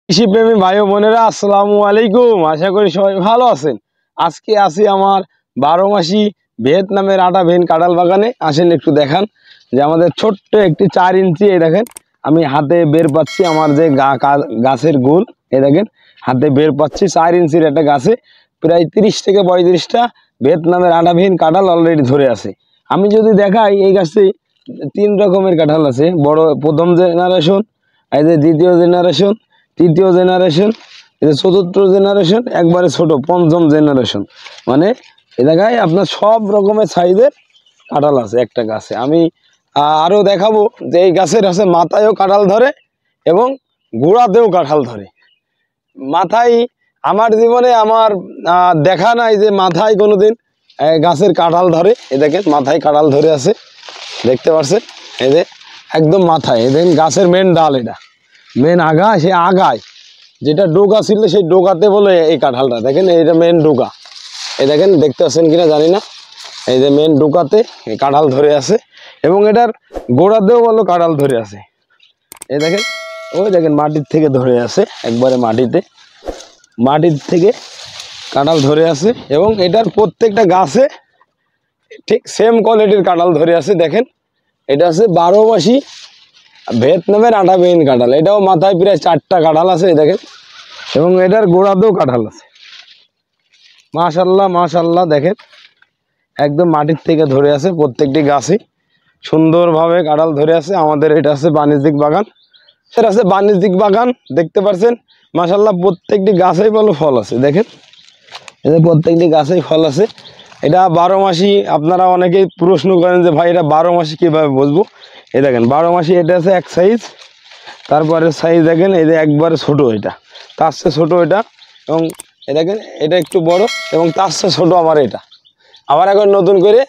কৃষিপ্রেমী ভাই ও বোনেরা আসসালামু আলাইকুম। আশা করি সবাই ভালো আছেন। আজকে আসি আমার 12 মাসি ভিয়েতনামের আটা ভেন কাঁঠাল বাগানে। আসেন একটু দেখান যে আমাদের ছোট্ট একটি 4 ইঞ্চি, এই দেখেন আমি হাতে বের পাচ্ছি আমার যে গাছের গোল, এই দেখেন হাতে বের পাচ্ছি 4 ইঞ্চির একটা গাছে প্রায় 30 থেকে 35টা ভিয়েতনামের আটা ভেন কাঁঠাল অলরেডি ধরে আছে। আমি যদি দেখাই, এই গাছে 3 রকমের কাঁঠাল আছে। বড় প্রথম জেনারেশন, এই যে দ্বিতীয় জেনারেশন, তৃতীয় জেনারেশন, এটা চতুর্থ জেনারেশন, একবারে ছোট পঞ্চম জেনারেশন। মানে এ জায়গায় আপনার সব রকমের সাইজের কাঁঠাল আছে একটা গাছে। আমি আরও দেখাবো যে এই গাছের আছে মাথায়ও কাঁঠাল ধরে এবং গোড়াতেও কাঁঠাল ধরে। মাথায় আমার জীবনে আমার দেখা নাই যে মাথায় কোনোদিন গাছের কাঁঠাল ধরে। এ দেখেন মাথায় কাঁঠাল ধরে আছে, দেখতে পাচ্ছেন? এই যে একদম মাথায়, এই দেখেন গাছের মেন ডাল, এটা মেন আগা, সে আগায় যেটা ডোগা ছিল সেই ডোগাতে বলে এই কাঁঠালটা। দেখেন এইটা মেন ডোগা, এই দেখেন দেখতে পাচ্ছেন কিনা জানি না। এই যে মেন ডোগাতে এই কাঁঠাল ধরে আছে এবং এটার গোড়াতেও বলো কাঁঠাল ধরে আছে। এই দেখেন, ওই দেখেন মাটির থেকে ধরে আছে, একবারে মাটির থেকে কাঁঠাল ধরে আছে এবং এটার প্রত্যেকটা গাছে ঠিক সেম কোয়ালিটির কাঁঠাল ধরে আছে। দেখেন এটা আছে 12 মাসি ভিয়েতনামের আটা ভেন কাঁঠাল। এটাও মাথায় প্রায় 4টা কাঁঠাল আছে, দেখেন, এবং এটার গোড়াতেও কাঁঠাল আছে। মাশাল্লাহ মাশাল্লাহ, দেখেন একদম মাটির থেকে ধরে আছে, প্রত্যেকটি গাছে সুন্দরভাবে কাঁঠাল ধরে আছে। আমাদের এটা আছে বাণিজ্যিক বাগান, সেটা আছে বাণিজ্যিক বাগান, দেখতে পাচ্ছেন মাশাল্লাহ প্রত্যেকটি গাছেই ভালো ফল আছে। দেখেন এদের প্রত্যেকটি গাছেই ফল আছে। এটা 12 মাসি। আপনারা অনেকেই প্রশ্ন করেন যে ভাই এটা 12 মাসি কীভাবে বুঝবো। এই দেখেন 12 মাসি, এটা আছে এক সাইজ, তারপরে সাইজ দেখেন এই যে একবারে ছোটো, এটা তার চেয়ে ছোটো এটা, এবং এ দেখেন এটা একটু বড় এবং তার চেয়ে ছোটো আমার এটা। আবার এখন নতুন করে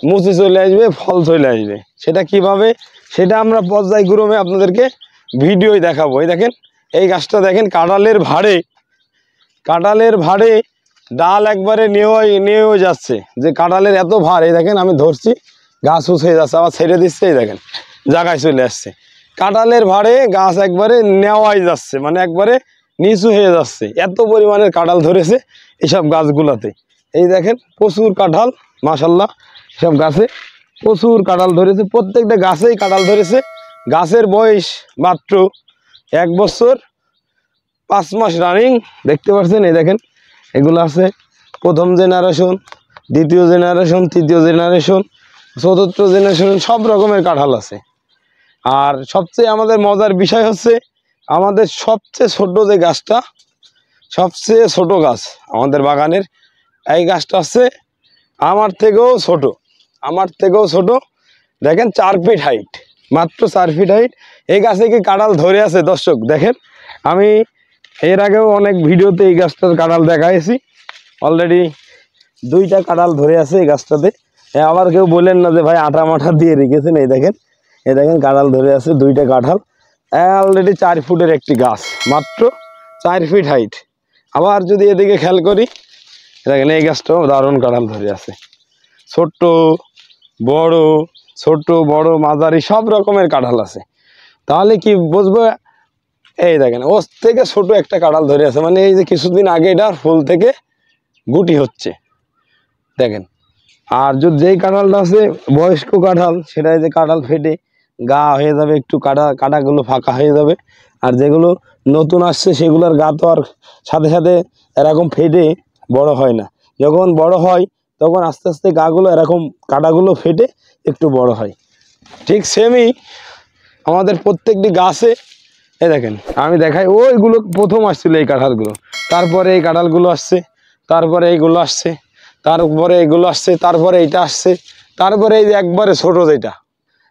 মুচি চলে আসবে, ফল চলে আসবে। সেটা কিভাবে, সেটা আমরা পর্যায়ক্রমে আপনাদেরকে ভিডিওই দেখাবো। এই দেখেন এই গাছটা দেখেন কাঁঠালের ভাড়ে ডাল একবারে নিয়েও যাচ্ছে, যে কাঁঠালের এত ভার। এই দেখেন আমি ধরছি, গাছ উঠে যাচ্ছে, আবার ছেড়ে দিচ্ছে, এই দেখেন জায়গায় চলে আসছে। কাঁঠালের ভাড়ে গাছ একবারে নেওয়াই যাচ্ছে, মানে একবারে নিচু হয়ে যাচ্ছে, এত পরিমাণের কাঁঠাল ধরেছে এইসব গাছগুলোতে। এই দেখেন প্রচুর কাঁঠাল, মাশাল্লাহ সব গাছে প্রচুর কাঁঠাল ধরেছে, প্রত্যেকটা গাছেই কাঁঠাল ধরেছে। গাছের বয়স মাত্র 1 বছর 5 মাস রানিং, দেখতে পাচ্ছেন? এই দেখেন এগুলো আছে প্রথম জেনারেশন, দ্বিতীয় জেনারেশন, তৃতীয় জেনারেশন, চতুর্থ জেনারেশন, সব রকমের কাঁঠাল আছে। আর সবচেয়ে আমাদের মজার বিষয় হচ্ছে আমাদের সবচেয়ে ছোট যে গাছটা, সবচেয়ে ছোট গাছ আমাদের বাগানের এই গাছটা আছে আমার থেকেও ছোট। দেখেন 4 ফিট হাইট, মাত্র 4 ফিট হাইট। এই গাছে কি কাঁঠাল ধরে আছে দর্শক দেখেন। আমি এর আগেও অনেক ভিডিওতে এই গাছটার কাঁঠাল দেখাইছি, অলরেডি 2টা কাঁঠাল ধরে আছে এই গাছটাতে। আবার কেউ বলেন না যে ভাই আটা মাঠা দিয়ে রেখেছেন। এই দেখেন কাঁঠাল ধরে আছে 2টা কাঁঠাল, অলরেডি 4 ফুটের একটি গাছ, মাত্র 4 ফিট হাইট। আবার যদি এদিকে খেয়াল করি, দেখেন এই গাছটাও দারুণ কাঁঠাল ধরে আছে, ছোট বড় মাঝারি সব রকমের কাঁঠাল আছে। তাহলে কি বুঝবো? এই দেখেন ওর থেকে ছোট একটা কাঁঠাল ধরে আছে, মানে এই যে কিছুদিন আগে এটা ফুল থেকে গুটি হচ্ছে, দেখেন। আর যদি যেই কাঁঠালটা আছে বয়স্ক কাঁঠাল, সেটা যে কাঁঠাল ফেটে গা হয়ে যাবে, একটু কাঁটাগুলো ফাঁকা হয়ে যাবে। আর যেগুলো নতুন আসছে সেগুলোর গা তো আর সাথে সাথে এরকম ফেটে বড় হয় না। যখন বড় হয় তখন আস্তে আস্তে গাগুলো এরকম কাঁটাগুলো ফেটে একটু বড় হয়। ঠিক সেমই আমাদের প্রত্যেকটি গাছে, এই দেখেন আমি দেখাই, ওইগুলো প্রথম আসছিল এই কাঁঠালগুলো, তারপরে এই কাঁঠালগুলো আসছে, তারপরে এইগুলো আসছে, তারপরে এগুলো আসছে, তারপরে এইটা আসছে, তারপরে এই যে একবারে ছোট যেটা,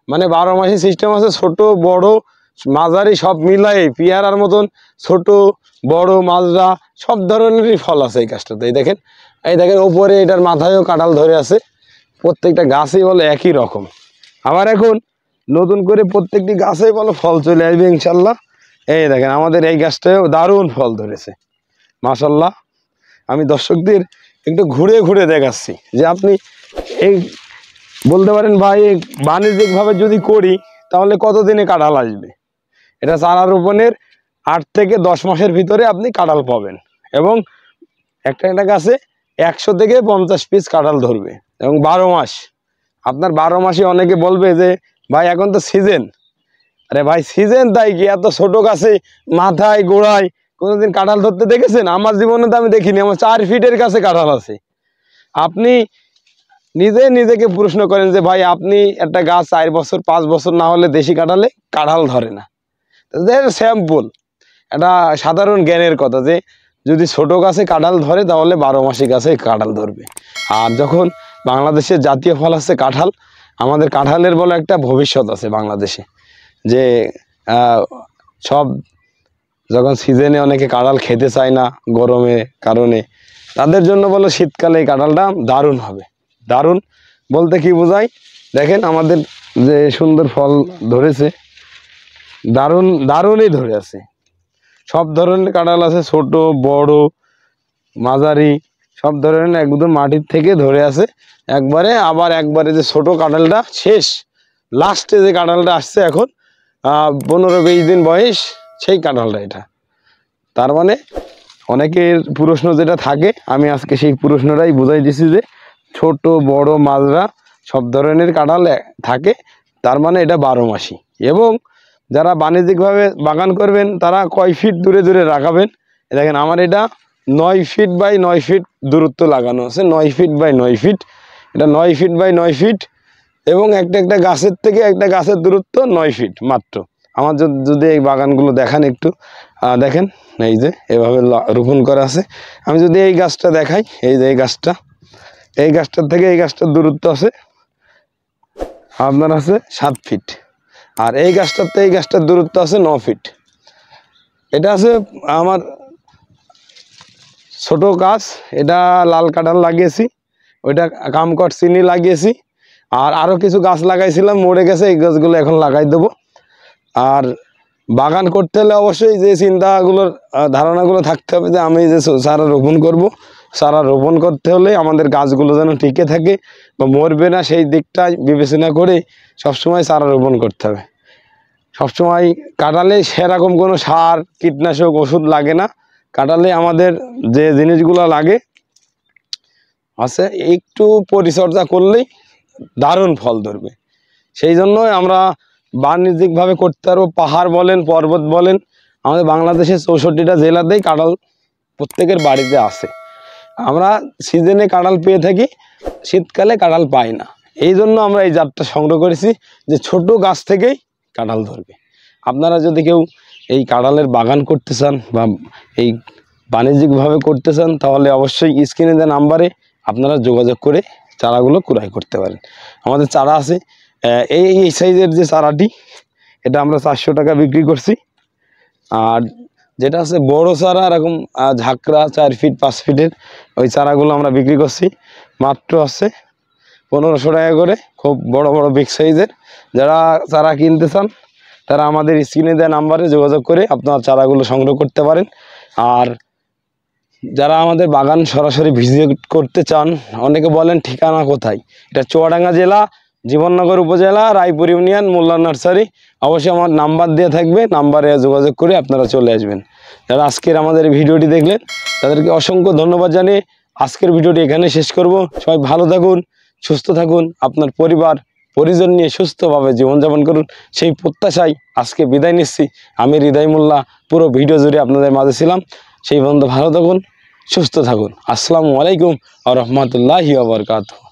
মানে 12 মাসি সিস্টেম আছে, ছোট বড় মাঝারি সব মিলাই পেয়ারার মতন ছোট বড় মাজরা সব ধরনেরই ফল আছে এই গাছটাতে। এই দেখেন ওপরে এটার মাথায়ও কাঁঠাল ধরে আছে। প্রত্যেকটা গাছেই বলে একই রকম। আবার এখন নতুন করে প্রত্যেকটি গাছেই বলো ফল চলে আসবে ইনশাল্লাহ। এই দেখেন আমাদের এই গাছটাও দারুণ ফল ধরেছে, মাশাল্লাহ। আমি দর্শকদের একটু ঘুরে ঘুরে দেখাচ্ছি যে আপনি এই বলতে পারেন ভাই বাণিজ্যিকভাবে যদি করি তাহলে কতদিনে কাঁঠাল আসবে। এটা চারা রোপণের 8 থেকে 10 মাসের ভিতরে আপনি কাঁঠাল পাবেন। এবং একটা একটা গাছে 100 থেকে 50 পিস কাঁঠাল ধরবে এবং 12 মাস। আপনার 12 মাসে অনেকে বলবে যে ভাই এখন তো সিজন। আরে ভাই সিজন তাই কি, এত ছোট গাছে মাথায় গোড়ায় কোনোদিন কাঁঠাল ধরতে দেখেছেন? আমার জীবনে তো আমি দেখিনি। আমার 4 ফিটের কাছে কাঁঠাল আছে। আপনি নিজেকে প্রশ্ন করেন যে ভাই আপনি একটা গাছ 4 বছর 5 বছর না হলে দেশি কাঁঠালে কাঁঠাল ধরে না। স্যাম্পল একটা সাধারণ জ্ঞানের কথা যে যদি ছোট গাছে কাঁঠাল ধরে তাহলে 12 মাসি গাছে কাঁঠাল ধরবে। আর যখন বাংলাদেশের জাতীয় ফল আছে কাঁঠাল, আমাদের কাঁঠালের বলে একটা ভবিষ্যৎ আছে বাংলাদেশে। যে সব যখন সিজনে অনেকে কাঁঠাল খেতে চায় না গরমের কারণে, তাদের জন্য বলো শীতকালে এই কাঁঠালটা দারুণ হবে। দারুণ বলতে কি বোঝায়, দেখেন আমাদের যে সুন্দর ফল ধরেছে, দারুণই ধরে আছে। সব ধরনের কাঁঠাল আছে, ছোট বড় মাঝারি সব ধরনের, একদম মাটির থেকে ধরে আছে একবারে। আবার একবারে যে ছোট কাঁঠালটা শেষ লাস্টে যে কাঁঠালটা আসছে এখন 15-20 দিন বয়স, সেই কাঁঠালটা এটা। তার মানে অনেকের প্রশ্ন যেটা থাকে, আমি আজকে সেই প্রশ্নটাই বুঝাই দিছি যে ছোট বড় মাজরা সব ধরনের কাঁঠাল থাকে। তার মানে এটা 12 মাসি। এবং যারা বাণিজ্যিকভাবে বাগান করবেন তারা কয় ফিট দূরে দূরে লাগাবেন। দেখেন আমার এটা 9 ফিট বাই 9 ফিট দূরত্ব লাগানো আছে, 9 ফিট বাই 9 ফিট। এটা 9 ফিট বাই 9 ফিট এবং একটা গাছের থেকে একটা গাছের দূরত্ব 9 ফিট মাত্র। আমার যদি এই বাগানগুলো দেখান একটু, দেখেন এই যে এভাবে রোপণ করা আছে। আমি যদি এই গাছটা দেখাই, এই যে এই গাছটার থেকে এই গাছটার দূরত্ব আছে আপনার আছে 7 ফিট। আর এই গাছটাতে এই গাছটার দূরত্ব আছে 9 ফিট। এটা আছে আমার ছোট গাছ, এটা লাল কাঁঠাল লাগিয়েছি, ওইটা কামকট চিনি লাগিয়েছি। আর আরও কিছু গাছ লাগাইছিলাম মরে গেছে, এই গাছগুলো এখন লাগাই দেবো। আর বাগান করতে হলে অবশ্যই যে চিন্তাগুলোর ধারণাগুলো থাকতে হবে যে আমি যে চারা রোপণ করব, চারা রোপণ করতে হলে আমাদের গাছগুলো যেন টিকে থাকে বা মরবে না, সেই দিকটা বিবেচনা করে সবসময় চারা রোপণ করতে হবে। সবসময় কাঁঠালে সেরকম কোনো সার কীটনাশক ওষুধ লাগে না। কাঁঠালে আমাদের যে জিনিসগুলো লাগে আছে একটু পরিচর্যা করলেই দারুণ ফল ধরবে। সেই জন্যই আমরা বাণিজ্যিকভাবে করতে পারবো। পাহাড় বলেন পর্বত বলেন, আমাদের বাংলাদেশের 64টা জেলাতেই কাঁঠাল প্রত্যেকের বাড়িতে আছে। আমরা সিজনে কাঁঠাল পেয়ে থাকি, শীতকালে কাঁঠাল পাই না। এই জন্য আমরা এই জাতটা সংগ্রহ করেছি যে ছোট গাছ থেকেই কাঁঠাল ধরবে। আপনারা যদি কেউ এই কাঁঠালের বাগান করতে চান বা এই বাণিজ্যিকভাবে করতে চান তাহলে অবশ্যই স্ক্রিনে দেওয়া নাম্বারে আপনারা যোগাযোগ করে চারাগুলো ক্রয় করতে পারেন। আমাদের চারা আছে এই সাইজের যে চারাটি, এটা আমরা 400 টাকা বিক্রি করছি। আর যেটা আছে বড় চারা এরকম ঝাঁকড়া 4 ফিট 5 ফিটের, ওই চারাগুলো আমরা বিক্রি করছি মাত্র আছে 1500 টাকা করে, খুব বড় বড় বিগ সাইজের। যারা চারা কিনতে চান তারা আমাদের স্ক্রিনে দেওয়া নাম্বারে যোগাযোগ করে আপনার চারাগুলো সংগ্রহ করতে পারেন। আর যারা আমাদের বাগান সরাসরি ভিজিট করতে চান, অনেকে বলেন ঠিকানা কোথায়, এটা চুয়াডাঙ্গা জেলা জীবননগর উপজেলা রায়পুর ইউনিয়ন মোল্লা নার্সারি। অবশ্যই আমার নাম্বার দেওয়া থাকবে, নাম্বারে যোগাযোগ করে আপনারা চলে আসবেন। যারা আজকের আমাদের ভিডিওটি দেখলেন তাদেরকে অসংখ্য ধন্যবাদ জানিয়ে আজকের ভিডিওটি এখানে শেষ করব। সবাই ভালো থাকুন, সুস্থ থাকুন, আপনার পরিবার পরিজন নিয়ে সুস্থভাবে জীবনযাপন করুন, সেই প্রত্যাশায় আজকে বিদায় নিচ্ছি। আমি হৃদয় মোল্লা পুরো ভিডিও জুড়ে আপনাদের মাঝে ছিলাম। সেই পর্যন্ত ভালো থাকুন, সুস্থ থাকুন। আসসালামু আলাইকুম ওয়া রাহমাতুল্লাহি ওয়া বারাকাতুহু।